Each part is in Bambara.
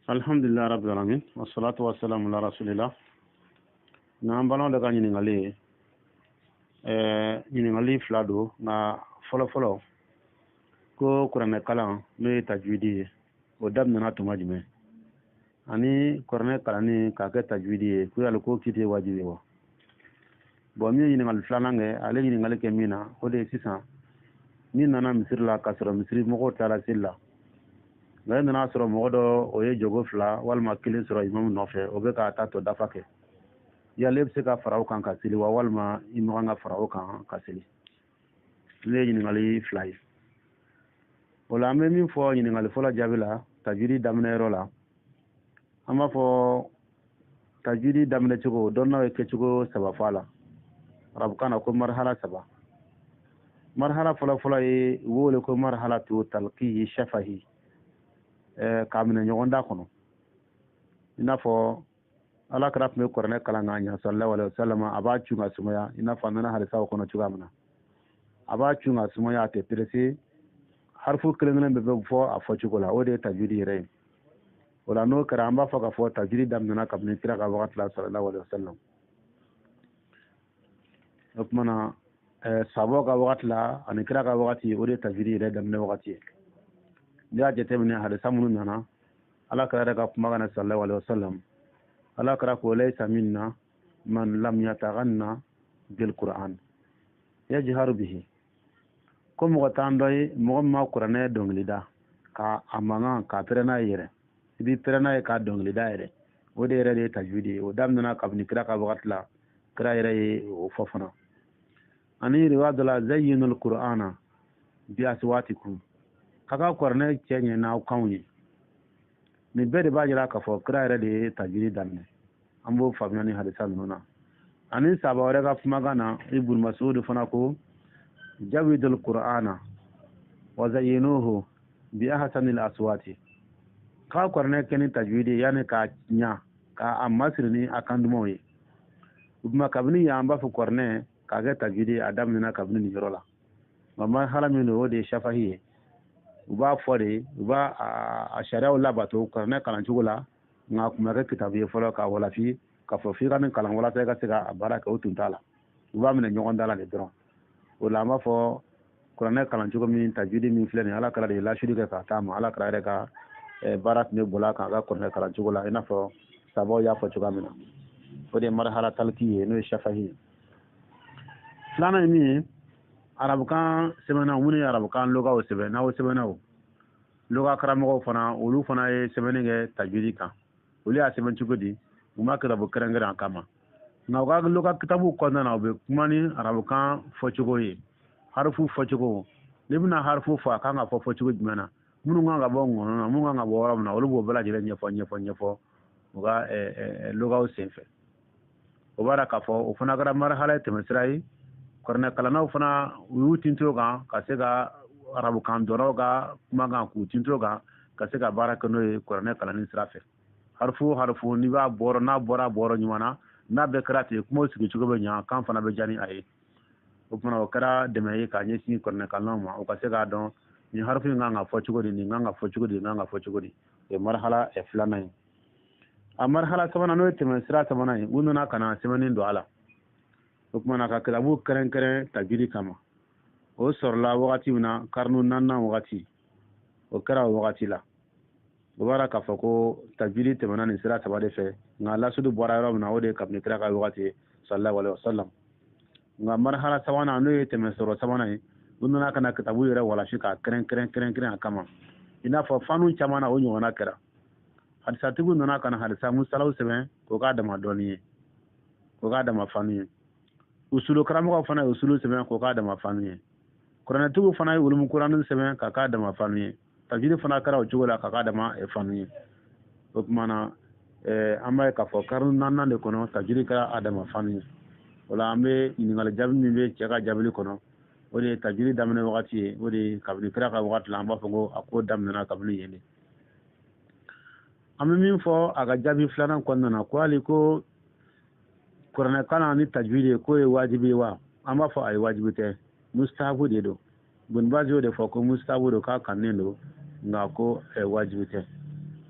Alhamdulillah rabbil alamin wassalatu wassalamu ala rasulillah. Na balon daga ɲininkali ɲininkali fila don nka fɔlɔ ko kuranɛ kalan n'o ye tajwidi ye o daminɛna tuma jumɛn ani kuranɛ kalanni k'a kɛ tajwidi ye ko yali ko kiti ye wajibi ye wa. Bon min ye ɲininkali filanan kɛ ale ɲininkali kɛ min na o de ye sisan min nana misiri la k'a sɔrɔ misiri mɔgɔw taara seli la nka e nana sɔrɔ mɔgɔ dɔ o ye jogo fila walima kelen sɔrɔ imamu nɔfɛ o bɛ ka taa tɔ dafa kɛ yali e bɛ se ka fara o kan ka seli wa walima i ma kan ka fara o kan ka seli. Ne ye ɲininkali fila ye o la an bɛ min fɔ ɲininkali fɔlɔ jaabi la tajwidi daminɛyɔrɔ la an b'a fɔ tajwidi daminɛ cogo dɔnnaw ye kɛcogo saba fɔ a la arabukan na ko marhala saba. Marhala fɔlɔ ye u b'o wele ko marhalatu talqiyi shafahi k'a minɛ ɲɔgɔn da kɔnɔ i n'a fɔ alakira tun bɛ kuranɛ kalan k'a ɲɛ sallallahu alaihi wasallam a b'a cun ka sumaya i n'a fɔ a nana hadisaw kɔnɔ cogoya min na a b'a cun ka sumaya a tɛ perese harifu kelen bɛ fɔ a fɔcogo la o de ye tajwidi yɛrɛ ye. O la n'o kɛra an b'a fɔ k'a fɔ tajwidi daminɛna kabini kira ka wagati la sallallahu alaihi wasallam. O kumana sahabaw ka wagati la ani kira ka wagati o de ye tajwidi yɛrɛ daminɛ wagati ye. N'i y'a jateminɛ hadisa minnu nana alakira yɛrɛ ka kuma kan sallallahu alaihi wasallam alakira ko laysa minna man lam yataghanna bil Qur'an yajharu bihi ko mɔgɔ t'an dɔ ye mɔgɔ min ma kuranɛ dɔnkili da ka a mankan k'a pɛrɛn n'a ye yɛrɛ i b'i pɛrɛn n'a ye k'a dɔnkili da yɛrɛ o de yɛrɛ de ye tajwidi ye o daminɛna kabini kira ka wagati la kira yɛrɛ ye o fɔ fana. Ani riwaya dɔ la zayyinul Qur'ana bi aswatikum a ka kuranɛ cɛ ɲɛ n'aw kanw ye. Nin bɛɛ de b'a jira k'a fɔ kira yɛrɛ de ye tajwidi daminɛ an b'o faamuya ni hadisa ninnu na. Ani sahaba wɛrɛ ka kumakan na Ibn Mas'ud fana ko jawidul Qur'ana wa zayyinuhu bi ahsanil aswati ka kuranɛ kɛ ni tajwidi yani k'a ɲa k'a masiri ni a kan dumanw ye. O tuma kabini yan an b'a fɔ kuranɛ k'a kɛ tajwidi a daminɛna kabini nin yɔrɔ la nka marhala min don o de ye shafahi ye. U b'a fɔ de u b'a a sariyaw labato kuranɛ kalancogo la nka a kun bɛ kɛ kitabu ye fɔlɔ k'a walafi k'a fɔ f'i ka nin kalan walasa i ka se ka baara kɛ o tun t'a la u b'a minɛ ɲɔgɔn da la de dɔrɔn. O la an b'a fɔ kuranɛ kalancogo min tajwidi min filɛ nin ye alakira de ye lasiri kɛ k'a ta'a ma alakira yɛrɛ ka baara tun bɛ boli a kan a ka kuranɛ kalancogo la i n'a fɔ sabaw y'a fɔ cogoya min na o de ye marhala talki ye n'o ye shafahi ye. Filanan ye min ye arabukan sɛbɛnnaw minnu ye arabukan logaw sɛbɛn n'aw sɛbɛnnaw loga karamɔgɔw fana olu fana ye sɛbɛnni kɛ tajwidi kan olu y'a sɛbɛn cogo di u ma kitabu kɛrɛnkɛrɛn a kama nka u ka loga kitabu kɔnɔna na u bɛ kuma ni arabukan fɔcogo ye harifu fɔcogo n'i bɛna harifu fɔ a kan ka fɔ fɔcogo jumɛn na minnu kan ka bɔ ŋɔnɔ na minnu kan ka bɔ yɔrɔ min na olu b'o bɛɛ lajɛlen ɲɛfɔ u ka logaw senfɛ. O b'a la k'a fɔ o fana kɛra marhala tɛmɛsira ye kuranɛ kalannaw fana u y'u tinto kan ka se ka arabukan dɔnnaw ka kumakan k'u tinto kan ka se ka baara kɛ n'o ye kuranɛ kalanni sira fɛ. Harifu n'i b'a bɔrɔ n'a bɔra bɔrɔ ɲuman na n'a bɛɛ kɛra ten kumaw sigicogo bɛ ɲa kan fana bɛ diya ni a ye. O kumana o kɛra dɛmɛ ye k'a ɲɛsin kuranɛ kalannaw ma u ka se k'a dɔn nin harifu in kan ka fɔ cogo di nin kan ka fɔ cogo di nin kan ka fɔ cogo di o ye marhala filanan ye. A marhala sabanan n'o ye tɛmɛsira sabanan ye u nana ka na sɛbɛnni don a la. O kumana ka kitabu kɛrɛnkɛrɛn tajwidi kama o sɔrɔla wagati min na karni 4nan wagati o kɛra o wagati la. O b'a la k'a fɔ ko tajwidi tɛmɛna nin sira saba de fɛ nka lasudu bɔra yɔrɔ min na o de ye kabini kira ka wagati ye sallallahu alaihi wasallam. Nka marhala sabanan n'o ye tɛmɛsɔrɔ sabanan ye u nana ka na kitabu yɛrɛ walafi k'a kɛrɛnkɛrɛn a kama i n'a fɔ fanu caman na o ɲɔgɔnna kɛra. Hadisatigiw nana ka na hadisa musalaw sɛbɛn k'o k'a dama dɔɔni ye k'o k'a dama fanu ye. Usulu karamɔgɔw fana ye usulu sɛbɛn k'o k'a dama fanu ye. Kuranɛtigiw fana ye ulumul Qur'ani sɛbɛn k'a k'a dama fanu ye. Tajwidi fana kɛra o cogo la k'a k'a dama fanu ye. O kumana an b'a ye k'a fɔ karni 4nan de kɔnɔ tajwidi kɛra a dama fanu ye. O la an bɛ ɲininkali jaabi min bɛ cɛ ka jaabili kɔnɔ o de ye tajwidi daminɛ wagati ye o de ye kabini kira ka wagati la an b'a fɔ ko a ko daminɛna kabini yen de. An bɛ min fɔ a ka jaabi filanan kɔnɔna na ko hali ko kuranɛ kalan ni tajwidi k'o ye wajibi ye wa an b'a fɔ a ye wajibi tɛ mustahabu de don. Ibn Baz y'o de fɔ ko mustahabu don k'a kannen don nka ko wajibi tɛ.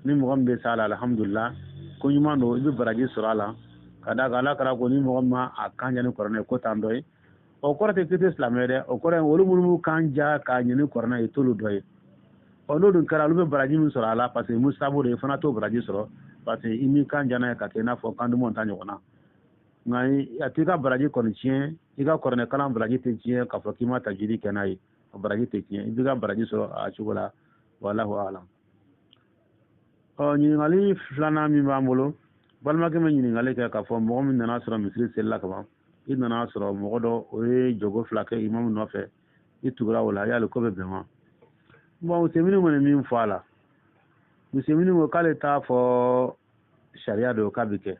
ni mɔgɔ min bɛ sa la alhamdulillah ko ɲuman don i bɛ baraji sɔrɔ a la ka d'a kan Ala kɛra ko ni mɔgɔ min ma a kan ɲani kɔrɔnɛ ye ko tan dɔ ye o kɔrɔ tɛ k'i tɛ silamɛ ye dɛ o kɔrɔ ye olu minnu b'u kan ja k'a ɲini kɔrɔnɛ ye t'olu dɔ ye n'o dun kɛra olu bɛ baraji min sɔrɔ a la parce que musabu de fana t'o baraji sɔrɔ parce que i m'i kan jana ye ka kɛ i n'a fɔ kan dumanw ta ɲɔgɔn na nka a t'i ka baraji kɔni tiɲɛ i ka kɔrɔnɛ kalan baraji tɛ tiɲɛ k'a fɔ k'i ma tajwidi kɛ n'a ye a baraji tɛ tiɲɛ i b'i ka baraji sɔrɔ a cogo la wallahu a'lam ɲininkali filanan min b'an bolo balimakɛ bɛ ɲininkali kɛ k'a fɔ mɔgɔ min nana sɔrɔ misiri selila ka ban i nana sɔrɔ mɔgɔ dɔ o ye jogo fila kɛ imamu nɔfɛ i tugura o la y'ale ko bɛ bɛn ma bon Usemini kɔni min fɔ a la Usemini ko k'ale t'a fɔ sariya do k'a bɛ kɛ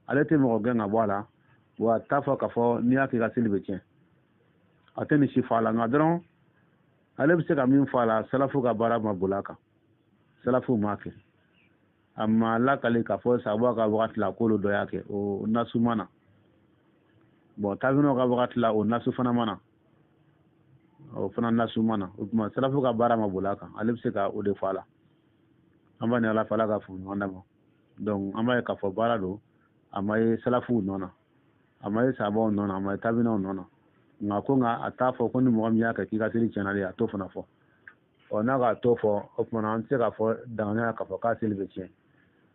ale tɛ mɔgɔ gɛn ka bɔ a la wa t'a fɔ k'a fɔ n'i y'a kɛ i ka seli bɛ tiɲɛ a tɛ nin si fɔ a la nka dɔrɔn ale bɛ se ka min fɔ a la salafu ka baara ma boli a kan salafu m'a kɛ a ma lakale k'a fɔ sababu ka wagati la k'olu dɔ y'a kɛ o nasu mana bon taabinaw ka wagati la o nasu fana mana o fana nasu mana o tuma salafu ka baara ma boli a kan ale bɛ se ka o de fɔ a la an b'a ni ala fɛ ala ka faamu ɲɔgɔn dama donc an b'a ye k'a fɔ baara don a ma ye salafuw nɔ na a ma ye sahabaw nɔ na a ma ye taabinaw nɔ na nka ko nka a t'a fɔ ko ni mɔgɔ min y'a kɛ k'i ka seli tiɲɛna de a t'o fana fɔ n'a ka t'o fɔ o tuma an tɛ se k'a fɔ danganiya k'a fɔ k'a seli bɛ tiɲɛ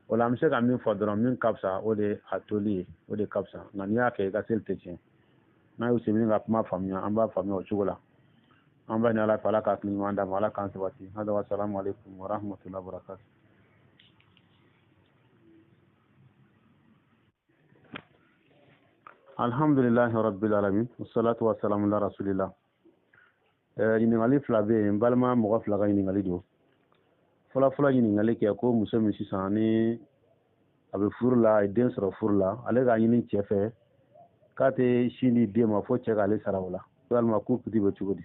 o la an bɛ se ka min fɔ dɔrɔn min ka fisa o de a toli ye o de ka fisa nka n'i y'a kɛ i ka seli tɛ tiɲɛ n'a y'u sɛmini ka kuma faamuya an b'a faamuya o cogo la an b'a ni ala fɛ ala ka hakili ɲuman d'a ma ala k'an sabati hada wa salamu alaikum wa rahmatullahi wa barakatuh alhamdulillahi rabbil alamin wassalatu wassalamu ala rasulillah ɲininkali fila bɛ yen n balima mɔgɔ fila ka ɲininkali don fɔlɔ ɲininkali kɛ ko muso min sisan ni a bɛ furu la a ye den sɔrɔ furu la ale k'a ɲini cɛ fɛ k'a tɛ sin di den ma fo cɛ k'ale sara o la walima ko kuti bɛ cogo di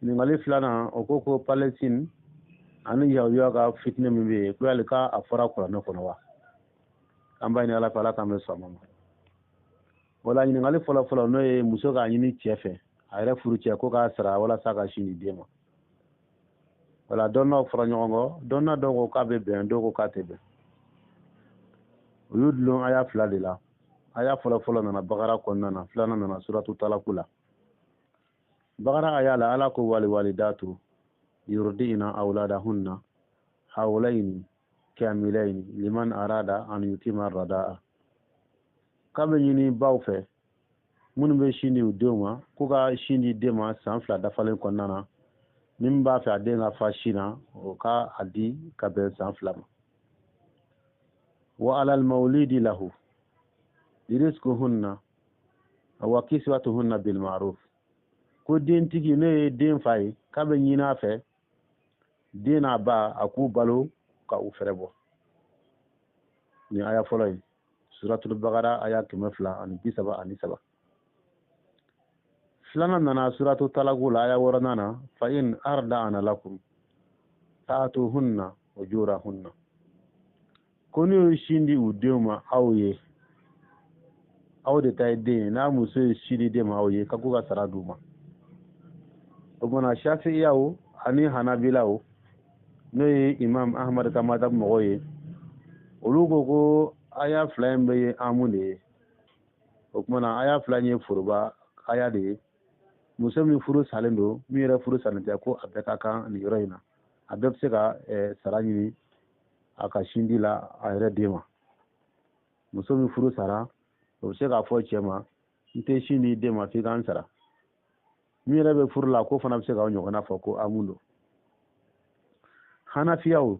ɲininkali filanan o ko Palestine ani yahudiya ka fitinɛ min bɛ yen ko yali k'a fɔra kuranɛ kɔnɔ wa an b'a ɲini ala fɛ ala k'an bɛ sɔn a ma o la ɲininkali fɔlɔ n'o ye muso k'a ɲini cɛ fɛ a yɛrɛ furu cɛ ko k'a sara walasa ka sin di den ma wala dɔnnaw fɔra ɲɔgɔn kɔ dɔnna dɔw ko k'a bɛ bɛn dɔw ko k'a tɛ bɛn u y'u dulon aya fila de la aya fɔlɔ nana Bakara kɔnɔna na filanan nana suratu talaku la Bakara aya la ala ko waliwalidatu yurdi'na awladahunna hawlayni kamilayni liman arada an yutima radaa k'a bɛ ɲini baw fɛ minnu bɛ sin di u denw ma ko ka sin di den ma san 2 dafalen kɔnɔna na ni min b'a fɛ a den ka fa sin na o ka a di ka bɛn san 2 ma wa alal mawlidi lahu rizquhunna wa kiswatuhunna bil ma'ruf ko dentigi ne ye den fa ye k'a bɛ ɲini a fɛ den n'a ba a k'u balo ka u fɛrɛ bɔ ni aya fɔlɔ ye suratul Bakara aya 233 filanan nana suratu talaku la aya 6 na fa in arda'ana lakum fa'atuhunna ujurahunna ko ni sin di u denw ma aw ye aw de ta ye den n'a muso ye sin di den ma aw ye ka k'u ka sara d'u ma o kumana Shafi'iyaw ani Hanabilaw n'o ye Imam Ahmad ka madhab mɔgɔw ye olu ko aya fila in bɛ ye amu de ye o kumana aya fila in ye foroba aya de ye muso min furu salen don min yɛrɛ furu salen tɛ ko a bɛɛ ka kan nin yɔrɔ in na a bɛɛ bɛ se ka sara ɲini a ka sindi la a yɛrɛ den ma muso min furu sara o bɛ se k'a fɔ cɛ ma n tɛ sin di den ma f'i ka n sara min yɛrɛ bɛ furu la ko fana bɛ se k'aw ɲɔgɔnna fɔ ko amu don Hanafiyaw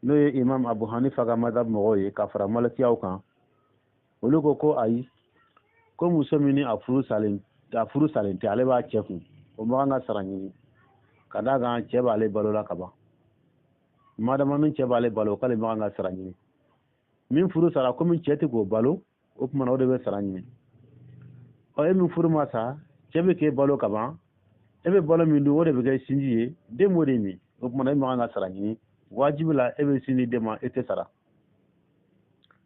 n'o ye Imam Abu Hanifa ka madhab mɔgɔw ye ka fara Malikiyaw kan olu ko ayi ko muso min ni a furu salen tɛ ale b'a cɛ kun o ma kan ka sara ɲini ka d'a kan cɛ b'ale balo la ka ban madama ni cɛ b'ale balo k'ale ma kan ka sara ɲini min furu sara komi cɛ tɛ k'o balo o kumana o de bɛ sara ɲini e min furu ma sa cɛ bɛ k'e balo ka ban e bɛ balo min dun o de bɛ kɛ sinji ye den b'o de min o kumana e ma kan ka sara ɲini wajibi la e bɛ sin di den ma e tɛ sara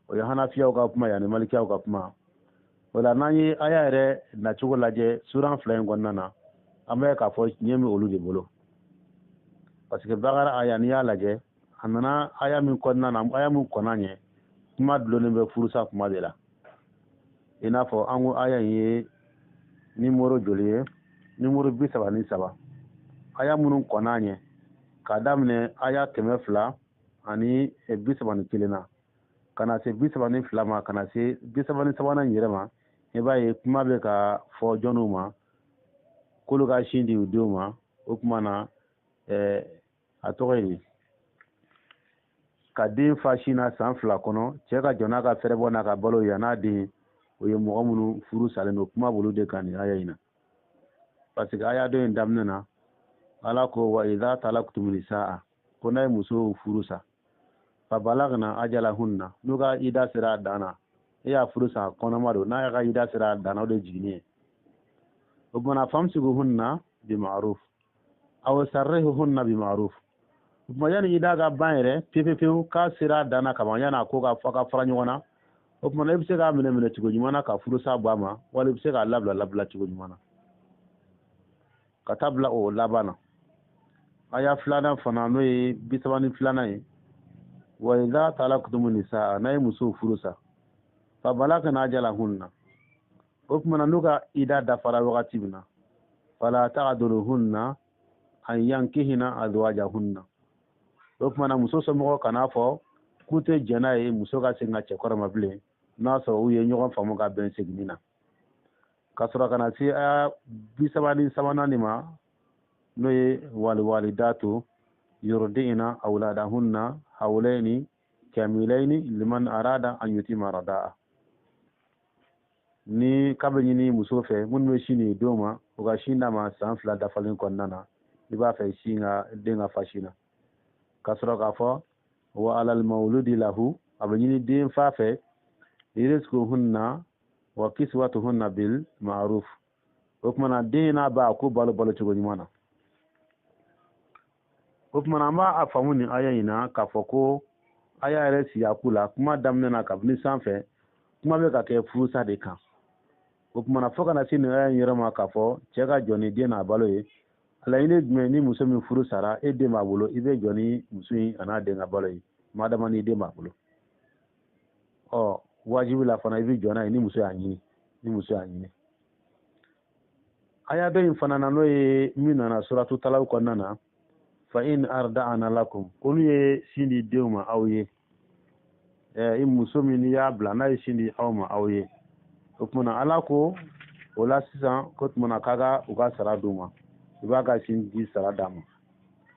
o ye Hanafiyaw ka kuma ye ani Malikiyaw ka kuma o la n'an ye aya yɛrɛ nacogo lajɛ suran 2 in kɔnɔna na an bɛ k'a fɔ ɲɛ bɛ olu de bolo parce que Bakara aya n'i y'a lajɛ anana aya min konna na aya mun konanye kuma dulone be furusa kuma de la ina fo angu aya ye numéro joliye numéro 37 aya munun konanye kadamne aya 200 ani 31 na kana se 32 ma kana se 33 na yirema e baye kuma be ka fo jonuma kulu ga shindi uduma o kuma na atoyini ka den fashina san fila kono cɛ ka jɔna ka fɛrɛ bɔ n'a ka balo ya n'a den o ye mɔgɔ minnu furu salen don kuma bolo de kan nin aya in na parce que aya dɔ in daminɛ na ala ko wa idha talaqtum nisaa ko n'a ye muso furu sa fa balagna ajalahunna n'u ka ida sera a dan na e y'a furu sa kɔnɔma don n'a ka ida sera a dan na o de jiginni ye o kumana famsikuhunna bi ma'ruf aw sarrihuhunna bi ma'ruf kuma yani ida ga ban yɛrɛ pepepewu k'a sera a dan na kaban yani a ko ka fara ɲɔgɔn na o kumana i bɛ se k'a minɛ cogo ɲuman na ka furusa bɔ a ma wala i bɛ se k'a labila cogo ɲuman na ka taa bila o laban na aya filanan fana n'o ye 32 ye wa idha talaqtumu nisaa n'a ye musow furu sa fa balagna ajalahunna o kumana n'u ka ida dafara wagati min na fala ta'duluhunna an yankihina azwajahunna o kumana muso somɔgɔ kana fɔ k'u tɛ jɛn n'a ye muso ka segin ka cɛkɔrɔ ma bilen n'a sɔrɔ u ye ɲɔgɔn faamu ka bɛn seginni na ka sɔrɔ kana se aya 33 ma n'o ye walwalidatu yurdina awladahunna hawlaini kamilaini liman arada an yutima radaa ni kabe ɲini muso fɛ minnu bɛ sin di denw ma u ka sin d'a ma san 2 dafalen kɔnɔna na i b'a fɛ sin ka den ka fa sin na ka sɔrɔ k'a fɔ wa alal mawludi lahu a bɛ ɲini den fa fɛ rizquhunna wa kiswatuhunna bil ma'ruf o kumana den n'a ba ko balo cogo ɲuman na o kumana an b'a faamu ni aya in na k'a fɔ ko aya yɛrɛ siyaku la kuma daminɛ na kabini sanfɛ kuma bɛ ka kɛ furusa de kan o kumana fo kana se nin aya in yɛrɛ ma k'a fɔ cɛ ka jɔ ni den n'a balo ye laɲini jumɛn ni muso min furu sara e den b'a bolo i bɛ jɔ ni muso in a n'a den ka balo ye madama ni den b'a bolo wajibi la fana i bɛ jɔ n'a ye ni muso y'a ɲini aya dɔ in fana na n'o ye min nana suratu talaw kɔnɔna na fa in arda'ana lakum olu ye sin di denw ma aw ye i muso min y'a bila n'a ye sin di aw ma aw ye o kumana ala ko o la sisan ko tumana k'a u ka sara d'u ma i b'a ka sin di sara d'a ma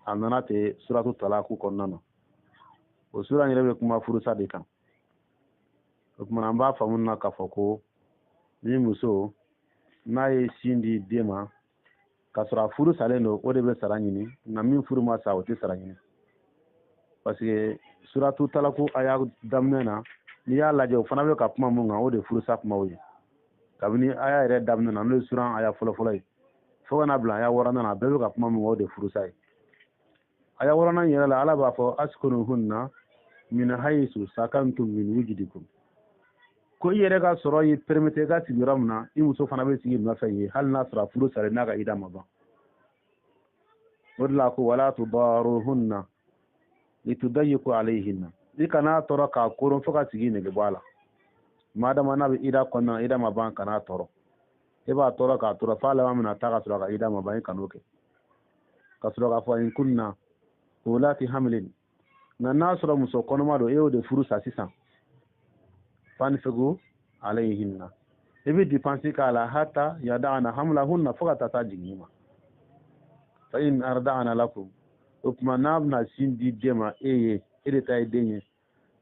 a nana ten suratu talaku kɔnɔna na o sura in yɛrɛ bɛ kuma furusa de kan o kumana an b'a faamu na k'a fɔ ko ni muso n'a ye sin di den ma ka sɔrɔ a furu salen don o de bɛ sara ɲini nka min furu ma sa o tɛ sara ɲini parce que suratu talaku aya daminɛ na n'i y'a lajɛ o fana bɛ ka kuma mun kan o de furusa kumaw ye kabini aya yɛrɛ daminɛ na n'o ye suran aya fɔlɔfɔlɔ ye fo kana bila aya 6 na a bɛɛ bɛ ka kuma mun kan o de furusa ye aya 6 yɛrɛ la ala b'a fɔ askunuhunna min haysu sakantum min wujudikum ko i yɛrɛ ka sɔrɔ ye permete ka sigi yɔrɔ min na i muso fana bɛ sigi nɔfɛ ye hali n'a sɔrɔ a furu salen n'a ka ida ma ban o de la ko wala tudaruhunna litudayiqu alayhinna i kana tɔɔrɔ k'a koron fo ka sigi nege bɔ a la madama n'a bɛ ida kɔnɔna na ida ma ban kana tɔɔrɔ e b'a tɔɔrɔ k'a tɔɔrɔ f'a laban min na taa ka sɔrɔ a ka ida ma ban i kan'o kɛ ka sɔrɔ k'a fɔ in kunna ulati hamlin nka n'a sɔrɔ muso kɔnɔma don e y'o de furu sa sisan fanfiqu alayhinna i bɛ dépense k'a la hatta yada'ana hamlahunna fo ka taa jiginni ma fa in arda'ana lakum o kuma n'a bɛna sin di den ma e ye e de ta ye den ye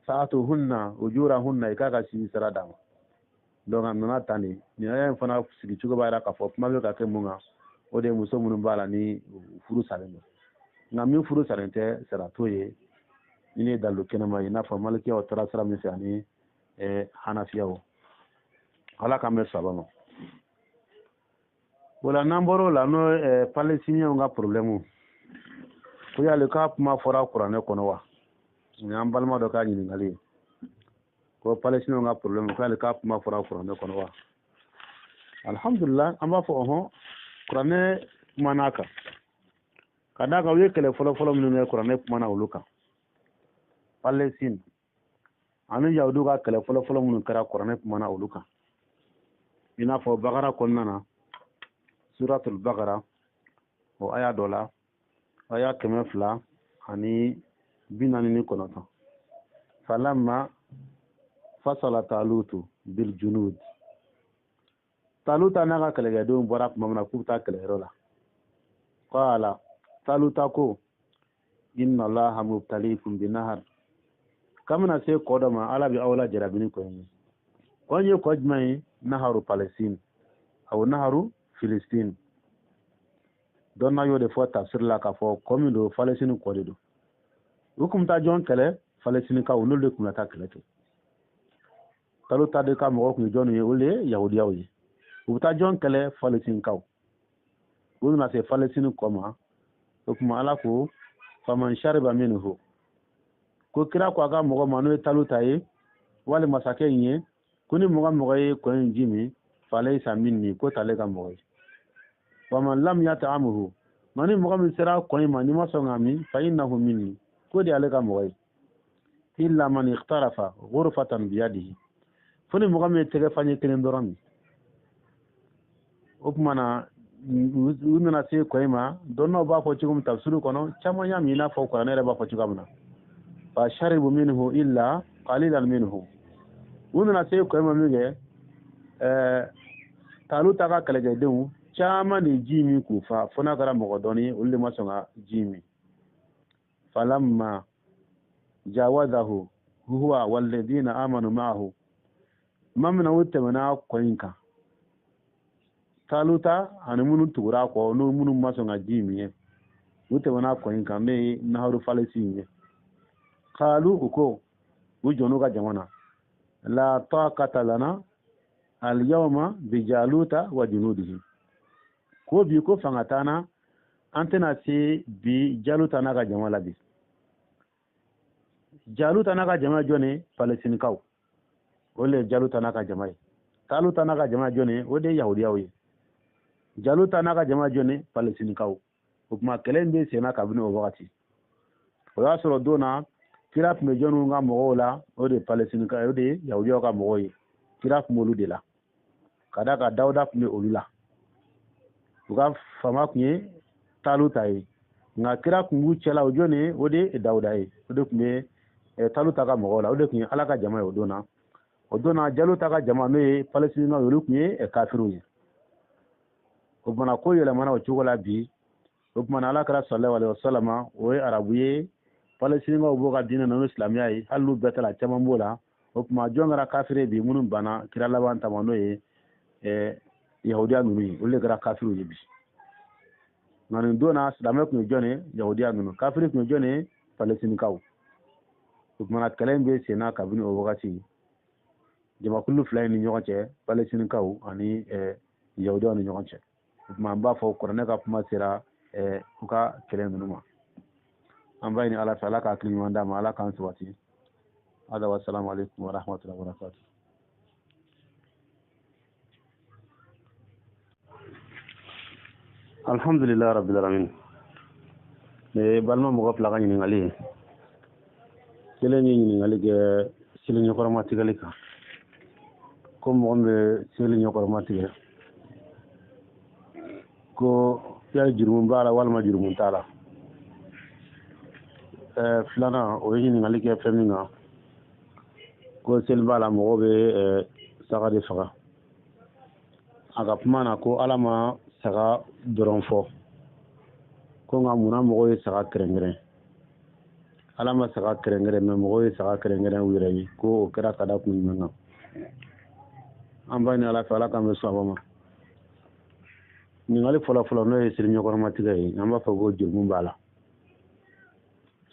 fa'atuhunna ujurahunna i k'a ka sin sara d'a ma donc a nana tan de nin aya in fana sigi cogo b'a jira k'a fɔ kuma bɛ ka kɛ mun kan o de ye muso minnu b'a la ni furu salen don nka min furu salen tɛ sara t'o ye ni ne dalu kɛnɛma ye i n'a fɔ malikiyaw taara sira min fɛ ani hanafiyaw ala k'an bɛ saba ma o la n'an bɔr'o la n'o palestiniyɛnw ka problème ko yali k'a kuma fɔra kuranɛ kɔnɔ wa ni an balima dɔ ka ɲininkali ye ko palestiniyɛnw ka problème ko yali k'a kuma fɔra kuranɛ kɔnɔ wa alhamdulillah an b'a fɔ ɔhɔn kuranɛ kumana kan ka d'a kan u ye kɛlɛ fɔlɔfɔlɔ minnu kɛ kuranɛ kumana olu kan Palestine ani yahudu ka kɛlɛ fɔlɔ minnu kɛra kuranɛ kuma na olu kan i n'a fɔ bakara kɔnɔna na suratul bakara o aya dɔ la aya 249 falamma fasala talutu bil junud taluta n'a ka kɛlɛkɛdenw bɔra tuma min na k'u bɛ taa kɛlɛyɔrɔ la qala taluta ko inna allaha mubtaliikum binahar kamina se kɔ dɔ ma ala bɛ aw la jarabi ni kɔ ye kɔ ye kɔ jumɛn ye naharu Palestine aw naharu Filistin dɔn na y'o de fɔ tafsir la k'a fɔ kɔ min don Palestine kɔ de don u kun taa jɔn kɛlɛ Palestine kaw n'olu de kun bɛ taa kɛlɛ kɛ taluta de ka mɔgɔ kun ye jɔn ye olu ye yahudiyaw ye u bɛ taa jɔn kɛlɛ Palestine kaw u nana se Palestine kɔ ma o kuma ala ko faman shariba minhu ko kira ko a ka mɔgɔ ma n'o ye taluta ye wali masakɛ in ye ko ni mɔgɔ ye kɔ in ji min falaysa minni ko t'ale ka mɔgɔ ye waman lam yata'amuhu ma ni mɔgɔ min sera kɔ in ma ni ma sɔn ka min fa innahu minni ko de ale ka mɔgɔ ye illa man ikhtarafa ghurfatan biyadihi fo ni mɔgɔ min tɛgɛ faɲɛ kelen dɔrɔn min o kuma na u nana se kɔ in ma dɔnnaw b'a fɔ cogo min tafsiru kɔnɔ caman y'a min i n'a fɔ kuranɛ yɛrɛ b'a fɔ cogoya min na fa sharibu minhu illa qalilan minhu u nana se kɔ in ma min kɛ taluta ka kɛlɛkɛdenw caman de ji min k'u fa fo n'a kɛra mɔgɔ dɔɔni olu de ma sɔn ka ji min falamma jawazahu huwa walladina amanu ma'ahu ma mina u tɛmɛna kɔ in kan taluta ani minnu tugura kɔ n'o minnu ma sɔn ka ji min ye u tɛmɛna kɔ in kan n'o ye naharu Palestine ye qalu u ko u jɔn'u ka jama na la taqata lana al yawma bi jaluta wa junudihi ko bi ko fanga t'ana an tɛna se bi jaluta n'a ka jama la bi jaluta n'a ka jama jɔn Palestine kaw o le jaluta n'a ka jama ye taluta n'a ka jama jɔn o de ye yahudiyaw ye jaluta n'a ka jama jɔn Palestine kaw o kuma kɛlɛ in bɛ senna kabini o wagati o y'a sɔrɔ don na kira tun bɛ jɔnniw ka mɔgɔw la o de Palestine kaw o de ye yahudiyaw ka mɔgɔw ye kira tun b'olu de la ka d'a kan Dawuda tun bɛ olu la u ka fama tun ye taluta ye nka kira tun b'u cɛla o jɔn ye o de ye Dawuda ye o de tun bɛ taluta ka mɔgɔw la o de tun ye ala ka jama ye o don na jaluta ka jama n'o ye Palestine olu tun ye kafiriw ye o kumana ko yɛlɛmana o cogo la bi o kumana ala kɛra sallallahu alaihi wasallam o ye arabu ye Palestine b'o ka diinɛ na n'o silamɛya ye hali n'u bɛɛ ta la caman b'o la o kuma jɔn kɛra kafiri bi minnu banna kira laban ta ma n'o ye yahudiya ninnu ye olu de kɛra kafiriw ye bi nka nin don na silamɛ tun ye jɔn ye yahudiya ninnu kafiri tun ye jɔn ye Palestine kaw o kumana kɛlɛ in bɛ senna kabini o wagati jamakulu fila in ni ɲɔgɔn cɛ Palestine kaw ani yahudiyaw ni ɲɔgɔn cɛ o kuma an b'a fɔ kuranɛ ka kuma sera u ka kɛlɛ ninnu ma an b'a ɲini ala fɛ ala ka hakili ɲuman d'a ma ala k'an sabati hada wassalamu alaikum wa rahmatullahi wa barakatuh alhamdulillah rabbil alamin balma mɔgɔ fila ka ɲininkali ye kelen ye ɲininkali kɛ seli ɲɛkɔrɔma tigɛli kan ko mɔgɔ min bɛ seli ɲɛkɔrɔma tigɛ ko yali jurumu b'a la walima jurumu t'a la filanan o ye ɲininkali kɛ fɛn min kan ko seli b'a la mɔgɔ bɛ saga de faga a ka kuma na ko ala ma saga dɔrɔn fɔ ko nka munna mɔgɔw ye saga kɛrɛnkɛrɛn ala ma saga kɛrɛnkɛrɛn mɛ mɔgɔw ye saga kɛrɛnkɛrɛn u yɛrɛ ye ko o kɛra ka da kun jumɛn kan an b'a ɲini ala fɛ ala k'an bɛ sɔn a ma ɲininkali fɔlɔ n'o ye seli ɲɛkɔrɔmatigɛ ye an b'a fɔ ko jurumu b'a la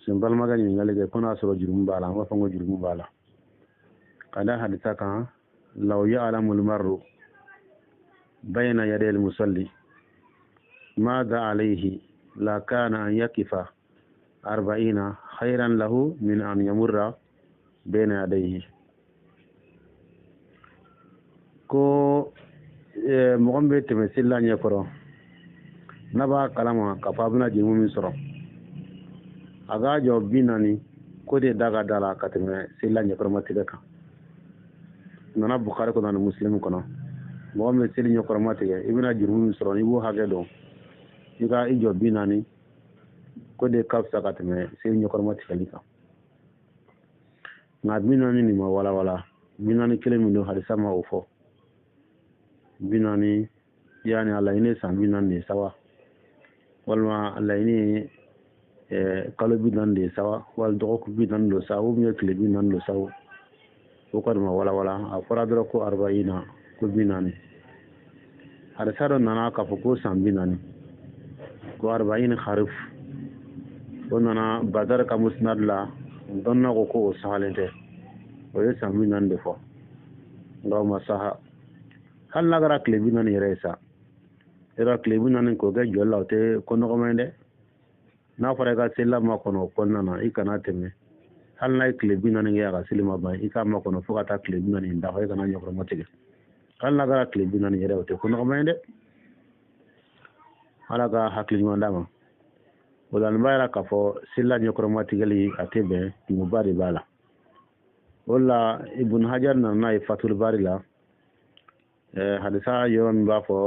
sen balimakɛ ɲininkali kɛ ko n'a sɔrɔ jurumu b'a la an b'a fɔ ko jurumu b'a la ka da hadisa kan law ya'lamul mar'u bayna yaday al-musalli ماذا عليه لا كان أن يقف 40 خيرا له من أن يمر بين يديه ko mɔgɔ min bɛ tɛmɛ seli la ɲɛkɔrɔ n'a b'a kalama k'a fɔ a bɛna jurumu min sɔrɔ a k'a jɔ 40 ko de daga dala ka tɛmɛ seli la ɲɛkɔrɔmatigɛ kan nana Bukhari kɔnɔ ani Muslim kɔnɔ mɔgɔ min seli ɲɛkɔrɔmatigɛ i bɛna juru min sɔrɔ i b'o hakɛ dɔn i ka i jɔ 40 ko de ka fisa ka tɛmɛ seli ɲɛkɔrɔmatigɛli kan nka 40 nin ma walawala 40 kelen min don hadisa ma o fɔ 40 yani a laɲini san 40 de sawa walima a laɲini kalo 40 de sawa wala dɔgɔkun 40 do sawa ou bien tile 40 do sawa o kɔni ma walawala a fɔra dɔrɔn ko 40 ko 40 hadisa dɔ nana k'a fɔ ko san 40 ko 40 kharif o nana Badar ka musnad la dɔnna ko o sahalen tɛ o ye san 40 de fɔ nka o ma saha hali n'a kɛra tile 40 yɛrɛ ye sa yɔrɔ tile 40 k'o kɛ jɔli la o tɛ ko nɔgɔma ye dɛ n'a fɔra i ka seli ma kɔnɔ o kɔnɔna na i kana tɛmɛ hali n'a ye tile 40 kɛ a ka seli ma ban i k'a ma kɔnɔ fo ka taa tile 40 dafa i kana ɲɛkɔrɔmatigɛ hali n'a kɛra tile 40 yɛrɛ o tɛ ko nɔgɔma ye dɛ ala ka hakili ɲuman d'a ma o la nin b'a yira k'a fɔ seli la ɲɛkɔrɔmatigɛli a tɛ bɛn tumuba de b'a la o la Ibn Hajar nana n'a ye Fathul Bari la hadisa yɔrɔ min b'a fɔ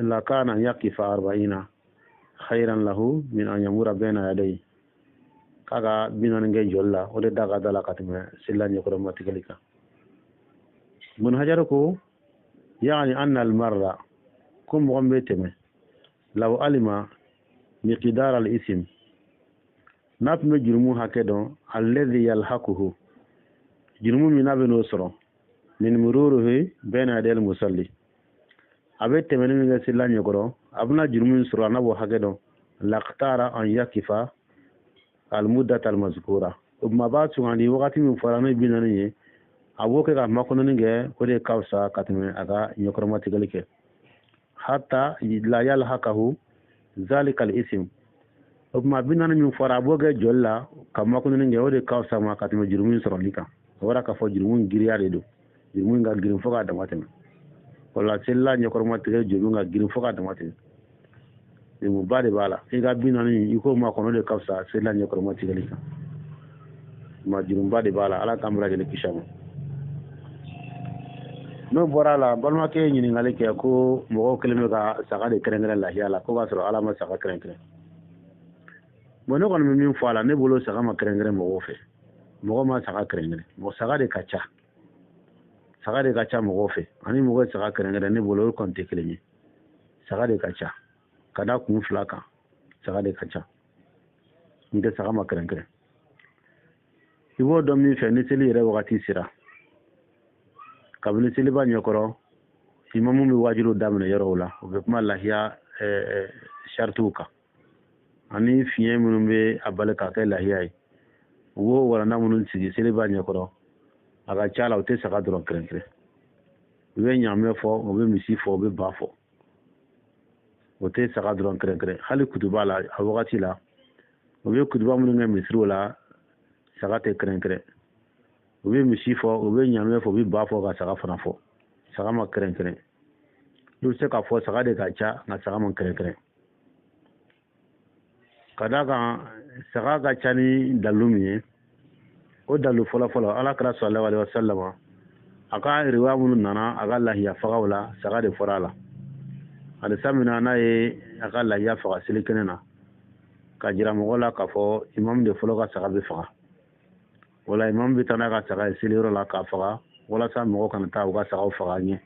lakana yaqifa 40 khayran lahu min an yamura bayna yadayhi kaga 40 kɛ jɔli la o de da ka da la ka tɛmɛ seli la ɲɛkɔrɔmatigɛli kan Ibn Hajar ko yani anna al-marra ko mɔgɔ min bɛ tɛmɛ law alima miqdar al-ism n'a tun bɛ jurumu hakɛ dɔn alladhi yalhaquhu jurumu min n'a bɛ n'o sɔrɔ min mururuhu bayna yaday al-musalli a bɛ tɛmɛni min kɛ seli la ɲɛkɔrɔ a bɛna jurumu min sɔrɔ a n'a b'o hakɛ dɔn laqtara an yakifa al-muddat al-mazkura o tuma a b'a sugandi wagati min fɔra n'o ye 40 ye a b'o kɛ ka makɔnɔni kɛ o de ka fisa ka tɛmɛ a ka ɲɛkɔrɔmatigɛli kɛ hatta la yalhaqahu zalika al-ism o tuma 40 min fɔra a b'o kɛ jɔli la ka makɔnɔni kɛ o de ka fisa ma ka tɛmɛ jurumu in sɔrɔli kan o bɔra k'a fɔ jurumu giriya de don jurumu ka girin fo k'a dama tɛmɛ o la seli la ɲɛkɔrɔmatigɛ jurumu ka girin fo k'a dama tɛmɛ juruba de b'a la i ka 40 i k'o makɔnɔ de ka fisa seli la ɲɛkɔrɔmatigɛli kan ma juruba de b'a la ala k'an bɛɛ lajɛlen kisi a ma n'o bɔra la balimakɛ ye ɲininkali kɛ ko mɔgɔw kelen bɛ ka saga de kɛrɛnkɛrɛn lahiya la ko k'a sɔrɔ ala ma saga kɛrɛnkɛrɛn bon ne kɔni bɛ min fɔ a la ne bolo saga ma kɛrɛnkɛrɛn mɔgɔw fɛ mɔgɔ ma saga kɛrɛnkɛrɛn mɔgɔ saga de ka ca mɔgɔw fɛ ani mɔgɔ ye saga kɛrɛnkɛrɛn ne bolo o kɔni tɛ kelen ye saga de ka ca ka da kun 2 kan saga de ka ca n tɛ saga ma kɛrɛnkɛrɛn i b'o dɔn min fɛ ni seli yɛrɛ wagati sera kabini seliba ɲɛkɔrɔ imamu bɛ wajibiw daminɛ yɔrɔw la o bɛ kuma lahiya shartiw kan ani fiɲɛ minnu bɛ a bali k'a kɛ lahiya ye u b'o walanda minnu sigi seliba ɲɛkɔrɔ a ka ca la u tɛ saga dɔrɔn kɛrɛnkɛrɛn u bɛ ɲaamɛ fɔ u bɛ misi fɔ u bɛ ba fɔ o tɛ saga dɔrɔn kɛrɛnkɛrɛn hali kutuba la a wagati la u bɛ kutuba minnu kɛ misiriw la saga tɛ kɛrɛnkɛrɛn u bɛ misi fɔ u bɛ ɲaamɛ fɔ u bɛ ba fɔ ka saga fana fɔ saga ma kɛrɛnkɛrɛn i bɛ se k'a fɔ saga de ka ca nka saga ma kɛrɛnkɛrɛn ka d'a kan saga ka ca ni dalu min ye o dalu fɔlɔfɔlɔ ala kɛra sallallahu alaihi wasallam a ka riwaya minnu nana a ka lahiya fagaw la saga de fɔra a la halisa min na n'a ye a ka lahiya faga seli kɛnɛ na ka jira mɔgɔ la k'a fɔ imam de fɔlɔ ka saga bɛ faga wala imam bɛ taa n'a ka saga ye seliyɔrɔ la k'a faga walasa mɔgɔ kana taa u ka sagaw faga ɲɛ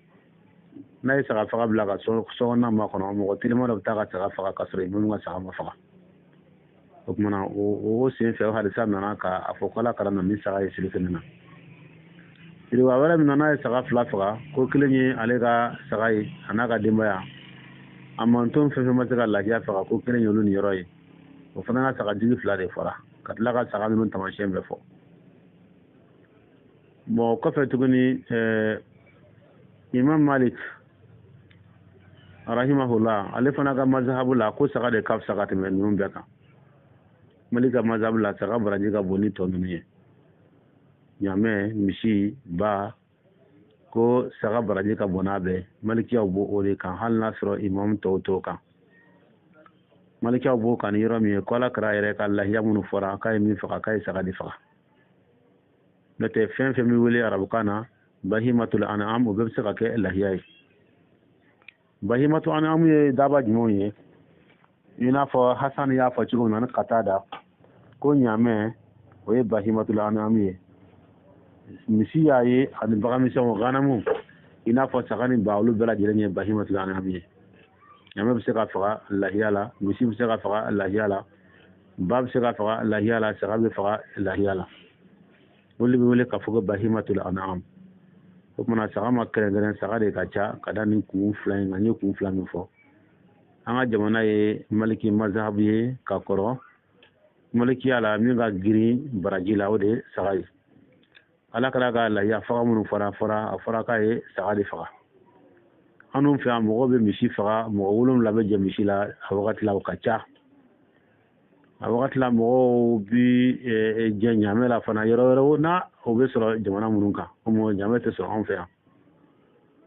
n'a ye saga faga bila ka sokɔnɔna ma kɔnɔ mɔgɔ telima dɔ bɛ taa ka saga faga ka sɔrɔ imam ka saga ma faga o kumana o sen fɛ o hadisa nana k'a fɔ ko ala kana na ni saga ye seli kɛnɛ na riwaya wɛrɛ min na n'a ye saga 2 faga ko kelen ye ale ka saga ye a n'a ka denbaya a manton fɛn fɛn ma se ka lahiya faga ko kelen ye olu ni yɔrɔ ye o fana ka saga jigi 2 de fɔra ka tila ka saga ninnu taamasiyɛn bɛɛ fɔ bon kɔfɛ tuguni imam Malik rahimahullah ale fana ka mazhabu la ko saga de ka fisa ka tɛmɛ ninnu bɛɛ kan Malik ka mazhabu la saga baraji ka bon ni tɔ ninnu ye ɲaamɛ misi ba ko saga baraji ka bon n'a bɛɛ Malikiyaw b'o o de kan hali n'a sɔrɔ imam tɔw t'o kan malika bo kan yoro mi ko ala kara yere ka Allah ya munu fora kay mi faga kay saga di faga nete fen fen mi wuli arabu kana bahimatul an'am o be saga ke Allah yayi bahimatu an'am ye daba jimo ye ina fo hasan ya fo cigo nan qatada ko nyame o ye bahimatul an'am ye misi yayi an bagami so ganamu ina fo sagani baulu bela jere bahimatul an'am ye nyame be saga faga Allah yala misi be saga faga Allah yala bab saga faga Allah yala saga be faga Allah yala wuli bi wuli ka fogo bahimatul an'am ko mana saga makere ngene saga de kacha kada ni ku flying ngani ku flying fo anga jamana ye maliki mazhab ye ka koro maliki ala mi ga giri barajila ode saga yi ala kala ga la ya faga mun fara afara ka ye saga de faga anum fi amogo be misi faga mo wulum la be jamisi la awati la kacha awati la mo bi jenya mela fana yoro na o be soro jamana mununka o mo jamete so on fe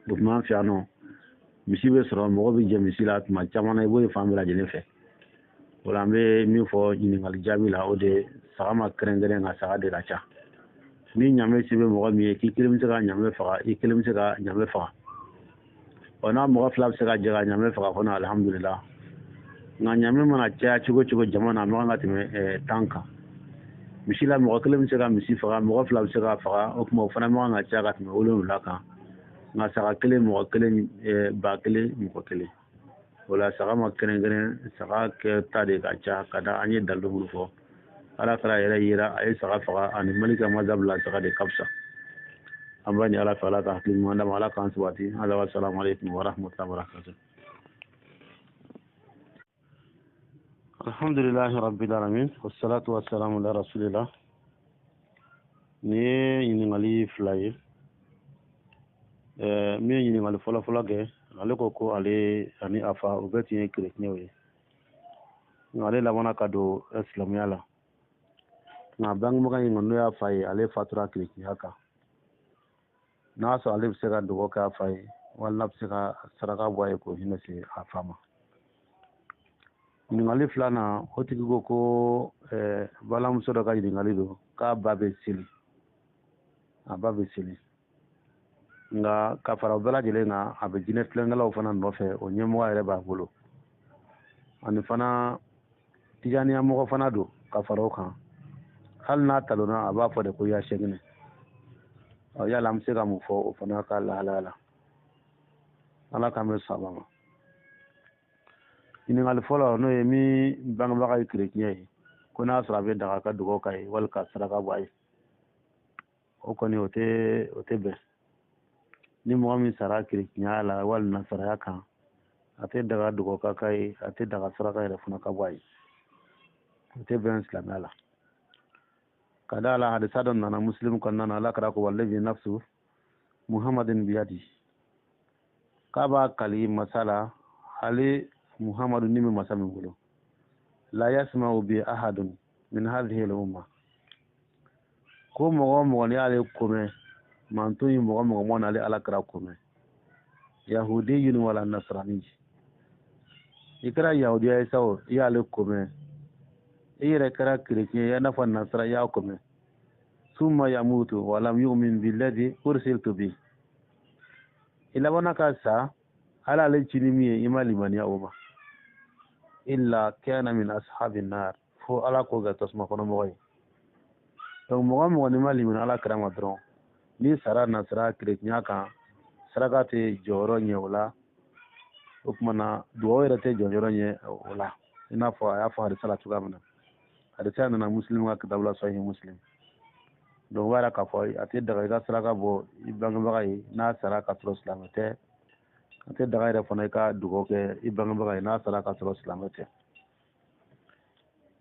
donc man fi ano misi be soro mo bi jamisi la ma jamana e boy famila jene fe wala be mi fo ni ngal jamila o de sama krengere nga sa de racha ni nyame sibe mo mi ki kilim se ga nyame faga i kilim se ga nyame faga ona mo flab se ga jaga nyame faga kono alhamdulillah nga nyame mana cha chugo jamana mo nga time tanka misila mo kelem se ga misi faga mo flab se ga faga o mo fana mo nga cha ga time wolo laka nga sa kele mo kele ba kele mo kele wala sa ma kene sa ke tade ga cha kada anye daldo mu fo ala kala yira ay sa faga an malika mazhab la sa de kapsa ambani ala fala ka hakli mo ndama ala kan subati ala wa assalamu alaikum wa rahmatullahi wa barakatuh. Alhamdulillah rabbil alamin wassalatu wassalamu ala rasulillah ni yini ngali fly mi yini ngali fola ge ale ko ale ani afa ubeti en kretnyewe ngale la wana kado islam yala na bang mo kan ngono ya fay ale fatura kretni haka na so ale se ga do ka fay wala se ga saraka boye ko hinasi afama ningali flana hotigi go ko bala muso daga ningali do ka babe sili nga ka fara bala jele nga abe jinet lengala fana no fe o nyemo wa reba bolo ani fana tijani amo fana do ka faro kan hal na talona aba fo de ko ya shegne o ya lam se ga mu fo o fana ka la ala kamel sabama ini ngal folo no yemi bang bakay kretien ko na srabe daga ka dugo kay wal ka saraka boy o koni ote be ni mo mi sara kretien ala wal na saraka ate daga dugo ka kay ate daga saraka ere funa ka boy ote ben islam ala kada ala hadisa don na muslim kon na ala kara ko wallahi nafsu muhammadin biyadi kaba kali masala ali محمد نيمي مسامي بولو لا يسمع بي أحد من هذه الأمة كو مغا علي كومي مانتوني مغا علي على كرا كومي يهودي ولا نصراني يكرا يهودي يساو يالي كومي إيرا كرا كريكي ينفى النصر يا كومي ثم يموت ولم يؤمن بالذي أرسلت به إلا ونكاسا على لجنمي إما لمن يأوما إلا كان من أصحاب النار فو على كوغا تسمى كنا مغاي تو مغا نمالي من على كرام درون ni sara nasara kretnya ka sarakate joro nyola ukmana duoira te joro nye wala ina fo ya fo har salatu gamna hadisa na muslim wa kitabula sahih muslim do wara ka fo ate daga ga saraka bo ibanga bagai na saraka tro islamete ate daga ira fona ka dugo ke ibanga bagai na saraka tro islamete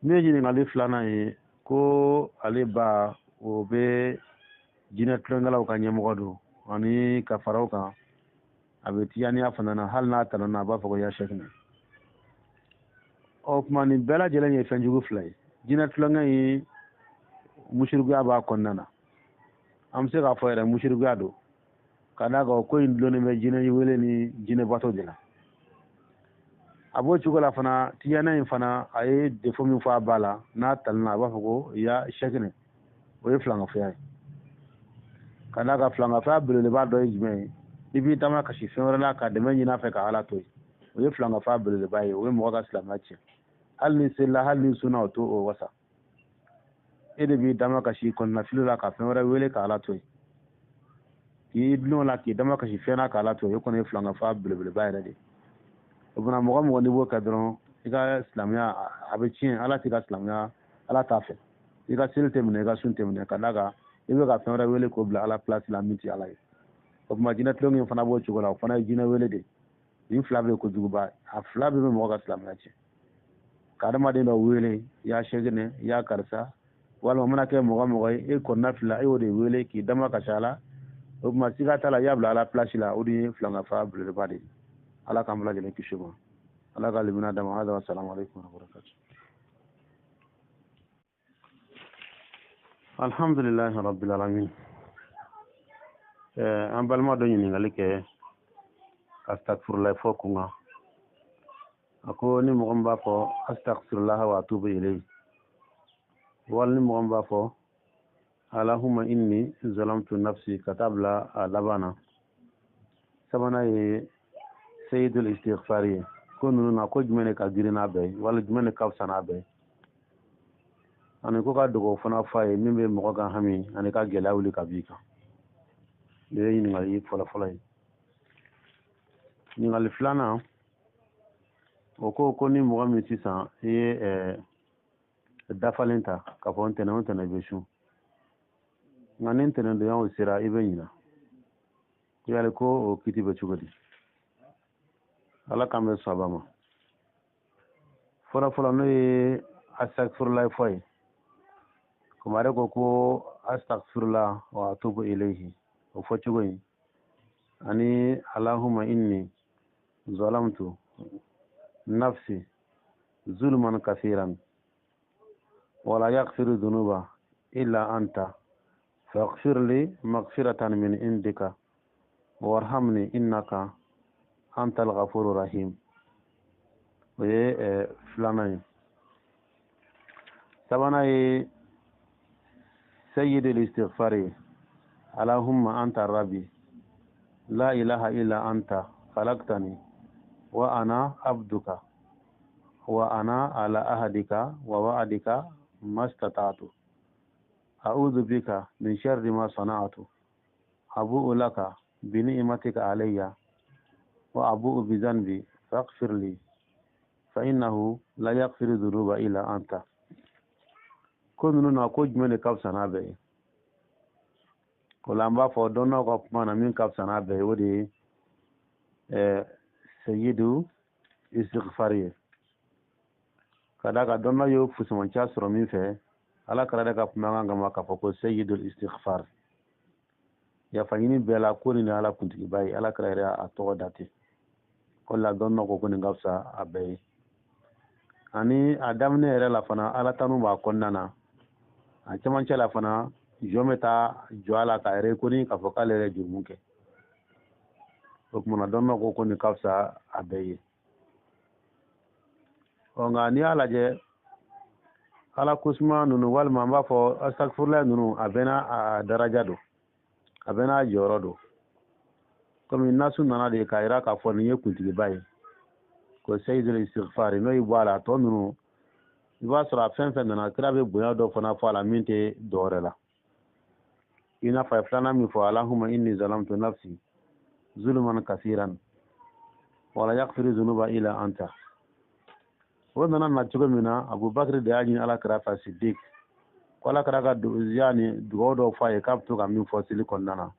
meji ni ngali flana yi ko ale ba o be jina trangala ka nyemo do ani ka farao ka abeti yani afana na hal na tan na ba fo ya shekna o kuma ni bela jele ni fenjugo flay jina tranga yi mushirgu aba konnana am se ka fo era mushirgu ado kada ga ko indlo ne me jina yi wele ni jina bato dela abo chugola fana tiyana in fana ay defo min fa bala na talna ba ko ya shekne o ye flanga fa kana ka flanga fa bele ba do jme ibi tama ka shi fenra la ka de men na fa ka ala to o ye flanga fa bele ba ye o ye mo ga islamachi hal ni silla hal ni suna to o wasa ede bi dama ka shi kon na filula ka fenra wele ka ala to ki dino la ki dama ka shi fena ka ala to ye kon ye flanga fa bele ba ye de ibuna mo ni bo ka dron iga islamia abicin ala tiga islamia ala tafe iga silte mine iga sunte mine kadaga ibe ka fenra wele ko bla ala place la miti ala yi ko ma jina tlongi fana bo chugola fana jina wele de in flabe ko juguba a flabe mo ga islamia ce kadama de no wele ya shegene ya karsa wala mana ke mo e ko na fla e wode wele ki dama ka shala o ma siga tala ya bla ala place la odi flanga fa bla ba de ala kamla jele kishuba ala galibina dama hada wa assalamu alaikum wa barakatuh alhamdulillah rabbil alamin an balma do nyini ngalike astaghfirullah fokunga ako ni mo gamba fo astaghfirullah wa atubu ilayhi wal ni mo gamba fo allahumma inni zalamtu nafsi katabla labana sabana ye sayyidul istighfari ko nunu na ko jumene ka girina be wala jumene ka sana be ani ko ka dogo fana faye min be mo ga hami ani ka gelawli ka bika de yin ngali fola ni ngali flana o ko ni mo mi sisan e dafalenta ka fonte na onta na beshu nganen tenen do yawo sira ibenyina yale ko o kitibe chugodi ala kambe sabama fola no ye astaghfirullah foy kumare ko astaghfirullah wa atubu ilayhi o fochugoyi ani allahumma inni zalamtu nafsi zulman kathiran wala yaghfiru dhunuba illa anta faghfir li maghfiratan min indika warhamni innaka أنت الغفور الرحيم وفلانين سبنا سيد الاستغفار اللهم أنت ربي لا إله إلا أنت خلقتني وأنا عبدك وأنا على عهدك ووعدك ما استطعت أعوذ بك من شر ما صنعت أبوء لك بنعمتك علي وأبوء بذنبي فاغفر لي فإنه لا يغفر الذنوب إلا أنت كن نقول من كابسنا به كلامبا فودونا كمان من كابسنا به ودي سيدو استغفاري كذا كدونا يو فسمان شاس رمين فيه على كذا كمان عندما كفوكو سيدو الاستغفار يا فاني بلا كوني على كنت باي على كذا أتوقع kola donno ko kuni gafsa abe ani adam ne re la fana ala tanu ba konnana a chaman chala fana jometa joala ka re kuni ka fokale re jurmunke okmuna donno ko kuni gafsa abe o ngani ala je ala kusma nunu wal mamba fo astaghfirullah nunu abena daraja do abena joro do comme nasu nana de kaira ka fo ni yekuntigi baye ko sayyidul istighfar no ibala to nunu iba sura fen nana krabe boya do fona fo ala minte dorela ina fa flana mi fo allahumma inni zalamtu nafsi zulman kaseeran wala yaghfiru dhunuba illa anta wanda na chugo mina abubakar da yaji ala krafa siddiq wala kraga du yani do fa e kapto ga min fo silikon nana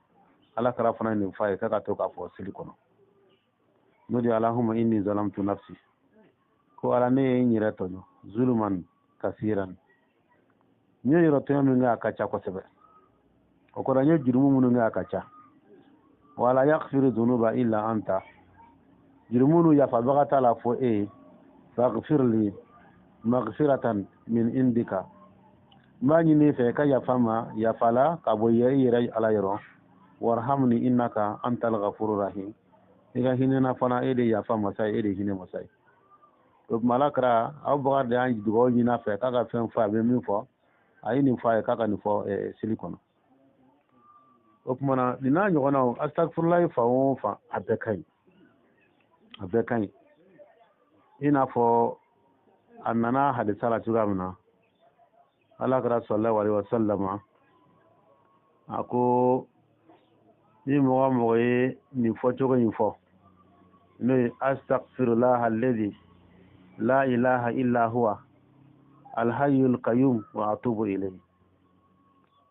ala kara fana ni faye kaka to ka fo silikono nodi allahumma inni zalamtu nafsi ko ala ne nyira to zulman kaseeran nyiro to mi nga kacha ko sebe o ko danyo jurumu munu nga kacha wala yaghfiru dhunuba illa anta jurumunu ya fa bagata la fo faghfir li maghfiratan min indika mani ne fe ka ya fama ya fala ka boye yere ala yero warhamni innaka antal ghafurur rahim iga hinena fana ede ya fama sai ede hine masai o malakra aw bagar de an dugo nyina fe kaka fen fa be min fo ayi ni fa kaka ni fo silikono o kuma dina nyogona astaghfirullah fa o fa abekai ina fo annana hadisa la tugamna alakra sallallahu alaihi wasallam ako ni mo ni fo jogo ni fo no astaghfirullah alladhi la ilaha illa huwa alhayyul qayyum wa atubu ilayhi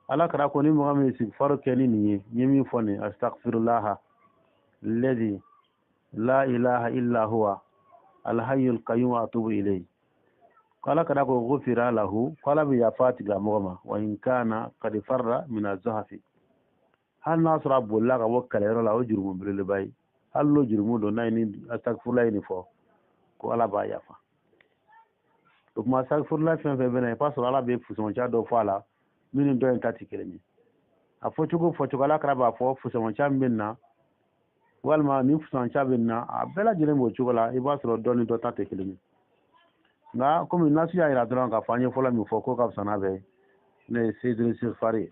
alakra ko ni mo istighfar keni ni yimi fo ni astaghfirullah alladhi la ilaha illa huwa alhayyul qayyum wa atubu ilayhi qala kada ko ghufira lahu qala bi yafati ga mogama wa in kana qad farra min az-zahfi hal nasra bulla ga wakala yoro la o jurumu bil bay hal lo jurumu do nay ni astaghfirullah ni fo ko ala ba yafa to ma astaghfirullah fe fe bene pas ala be fuson cha do fala min do en tati kelemi a fotugo ala kra ba fo fuson cha minna walma ni fuson cha binna a bela jere mo chugola ibasro do ni do tati kelemi nga comme nasu ya ira dron ka fanye fola mi fo ko ka sana be ne sidri sirfari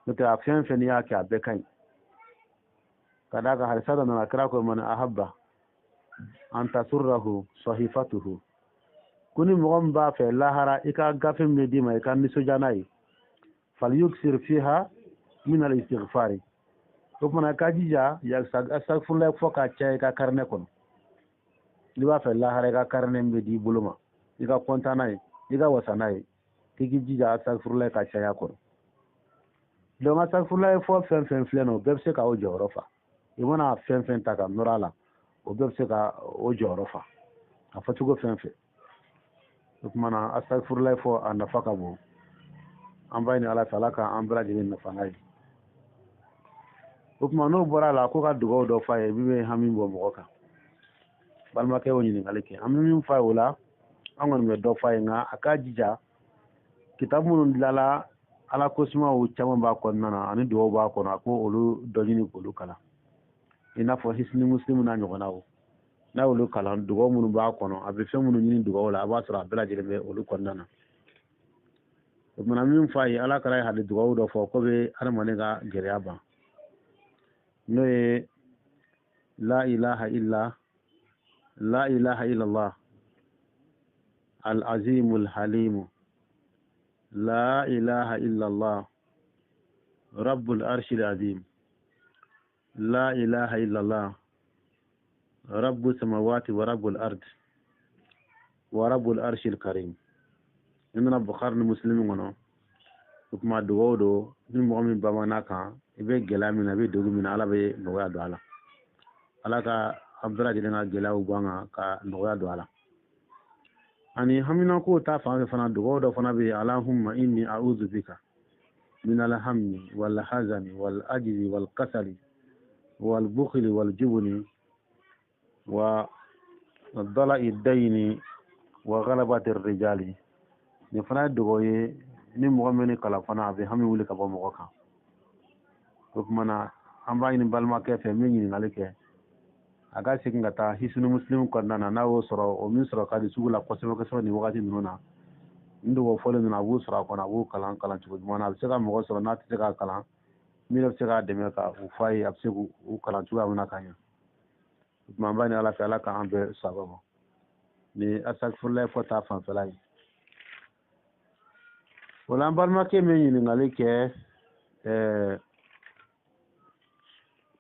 nta afian feni yake abekai kadaka harisada na kira ko man ahabba an tasurrahu sahifatuhu kuni mogomba fe lahara ika gafe medi mai kan ni sojanai falyuksir fiha min al-istighfari to mana kajija ya astaghfirullah fo ka chay ka karne kon liba fe lahara ka karne medi buluma ika kontanai ika wasanai tigi jija astaghfirullah ka chay kon donc astaghfirullah fo fen fleno bebse ka o jorofa imana fen taka nurala o bebse ka o jorofa afatugo fen mana astaghfirullah fo anafaka bo ambayni ala talaka ambra jinin nafanai ukma no borala ko ka dugo do faye bibe hamin bo moka balma ke woni ngaleke hamin fa wala angon me do faye nga akajija kitabu lala ala kosima o chama ba ko nana ani do ba ko na ko olu dojini ko lukala ina fo hisni muslimu na nyogona o na olu kala dugo munu ba ko no abe fe munu nyini dugo wala aba sura bela jere be olu ko nana mana min fayi ala kara hade dugo do fo ko be armane ga gere aba no e la ilaha illa Allah al azim al halim la ilaha illa Allah rabbul arshil azim la ilaha illa Allah rabbus samawati wa rabbul ard wa rabbul arshil karim inna bukhari muslimin ngono kuma duwodo ni mo mi bamana kan ibe gelamina be dogumina ala be noya do ala ka abdura jina gelaw banga ka noya do ala ani hamina ko ta fa fana duwodo fana be allahumma inni a'udhu bika min al-hammi wal hazani wal ajzi wal kasali wal bukhli wal jubni wa dala'i ad-dayni wa ghalabati ar-rijali ni fana dugoye ni mo meni kala fana be hami wuli ka bo mo kan ko mana amba ni balma ke fe mi ni ngalike aga sikinga ta hisunu muslim ko nana nawo soro o min soro kadi sugula ko se ni wakati nuna ndo wo fole na abu soro ko na abu kalan tugo mana be sega mo soro na te ka kalan mi le sega de me ka u fai abse u kalan tugo amna kanya mamba ni ala fa ala ka ambe sababo ni astaghfirullah ko ta fan falai wala balma ke me ni ngalike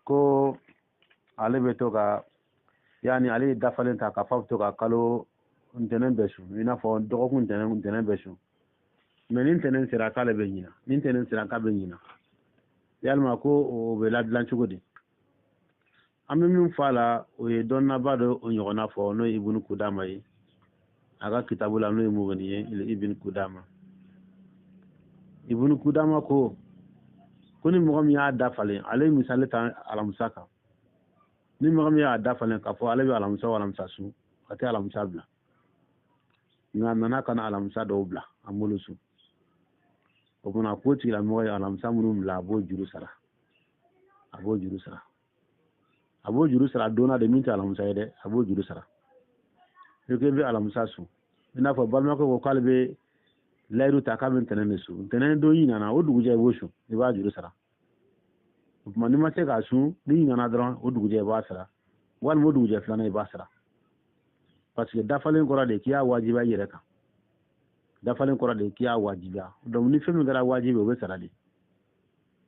ko ale be to ka yani ale dafalen ta ka fa to ka kalo ntenen besu ina fo dogo kun ntenen besu mais nin tenen sira kale be nyina nin tenen sira ka be nyina yalma ko o be ladlan chugodi amme min fala o ye donna bado o nyogona fo no ibnu kudama yi aga kitabula no mu gani ye ibn kudama ko kuni mogam ya dafalen ale misale ta alamsaka ni mogam ya dafalen ka fo ale be alamsa su ati alamsa bla nana kana alamsa do bla amulusu o bona ko ti la mo ya alamsa munum la bo juru sara abo juru sara dona de minta alamsa de abo juru sara i ko i bɛ alamisa sun i n'a fɔ balimakɛ ko k'ale bɛ layidu ta k'a bɛ ntɛnɛn de sun ntɛnɛn don i ɲinana o dugujɛ i b'o sun i b'a juru sara o tuma n'i ma se k'a sun n'i ɲinana dɔrɔn o dugujɛ i b'a sara walima o dugujɛ filanan i b'a sara parce que dafalen kɔrɔ de k'i y'a wajibiya i yɛrɛ kan dafalen kɔrɔ de k'i y'a wajibiya donc ni fɛn min kɛra wajibi o bɛ sara de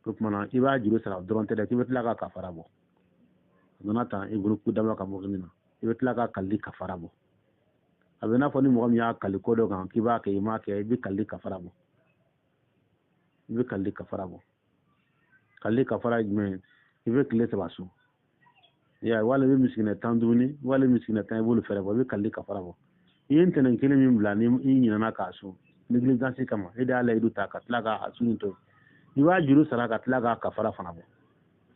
o tuma i b'a juru sara dɔrɔn tɛ dɛ k'i bɛ tila ka kafara bɔ a nana tan i bolo kudama ka mɔgɔ min na i bɛ tila ka kalili kafara bɔ a bɛ n'a fɔ ni mɔgɔ min y'a kali ko dɔ kan k'i b'a kɛ i m'a kɛ i bɛ kalili kafara bɔ i bɛ kalili kafara bɔ kalili kafara ye jumɛn ye i bɛ tile 3 sun wala i bɛ misikinɛ 10 dumuni wala misikinɛ 10 i b'olu fɛrɛ bɔ i bɛ kalili kafara bɔ i ye ntɛnɛn kelen min bila ni i ɲinana k'a sun négligence kama e de y'a layidu ta ka tila k'a sun to i b'a juru sara ka tila k'a kafara fana bɔ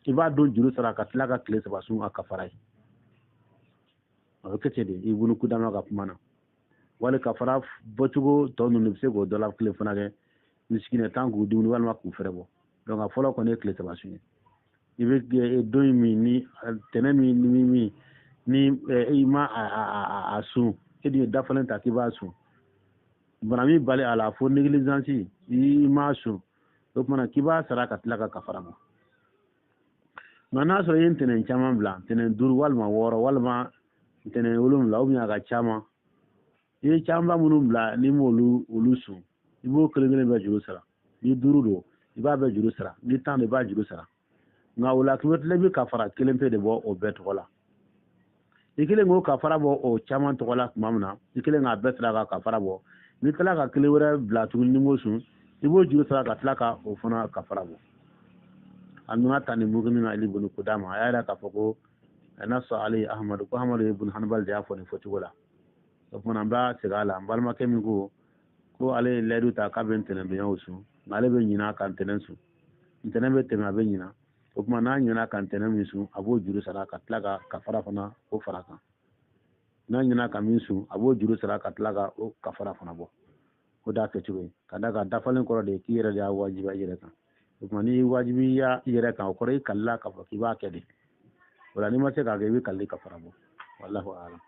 i b'a don juru sara ka tila ka tile 3 sun a kafara ye a bɛ kɛ ten de i bolo kudama ka kuma na wali kafara bɔcogo tɔ ninnu i bɛ se k'o dɔ la tile fana kɛ misikinɛ 10 k'u dumuni walima k'u fɛrɛ bɔ donc a fɔlɔ kɔni ye tile 3 sun ye i bɛ don min ni tɛnɛn min ni i ma a sun e de ye dafalen ta k'i b'a sun bana min bali a la fo négligence i ma sun o tumana k'i b'a sara ka tila ka kafara bɔ nka n'a sɔrɔ i ye ntɛnɛn caman bila ntɛnɛn 5 walima 6 walima ntɛnɛn 7 ou bien a ka caman i ye camanba minnu bila n'i m'olu sun i b'o kelen kelen bɛɛ juru sara ni 5 don i b'a bɛɛ juru sara ni 10 don i b'a juru sara nka o la k'i bɛ tila i bɛ kafara kelen pe de bɔ o bɛɛ tɔgɔ la i kelen k'o kafara bɔ o caman tɔgɔ la tuma min na i kelen k'a bɛɛ sara ka kafara bɔ n'i tila ka kelen wɛrɛ bila tuguni ni m'o sun i b'o juru sara ka tila ka o fana kafara bɔ a nana ta ni mugini na ili bun kudama a y'a yira k'a fɔ ko nasa ali ahmadu ko ahmadu ibn hanbal de y'a fɔ nin fɔcogo la o tumana n b'a segin a la n balimakɛ min ko ale ye layidu ta k'a bɛ ntɛnɛn donyaw sun nka ale bɛ ɲina ka ntɛnɛn sun ntɛnɛn bɛ tɛmɛ a bɛ ɲina o tuma n'a ɲina ka ntɛnɛn min sun a b'o juru sara ka tila ka kafara fana o fara kan n'a ɲina ka min sun a b'o juru sara ka tila ka o kafara fana bɔ o d'a kɛcogo ye ka da kan dafalen kɔrɔ de k'i yɛrɛ de y'a wajibiya i yɛrɛ kan o tuma n'i wajibiya i yɛrɛ kan o kɔrɔ i kalila k'a fɔ k'i b'a kɛ de o la n'i ma se k'a kɛ i bɛ kalili kafara bɔ wallahu a'lam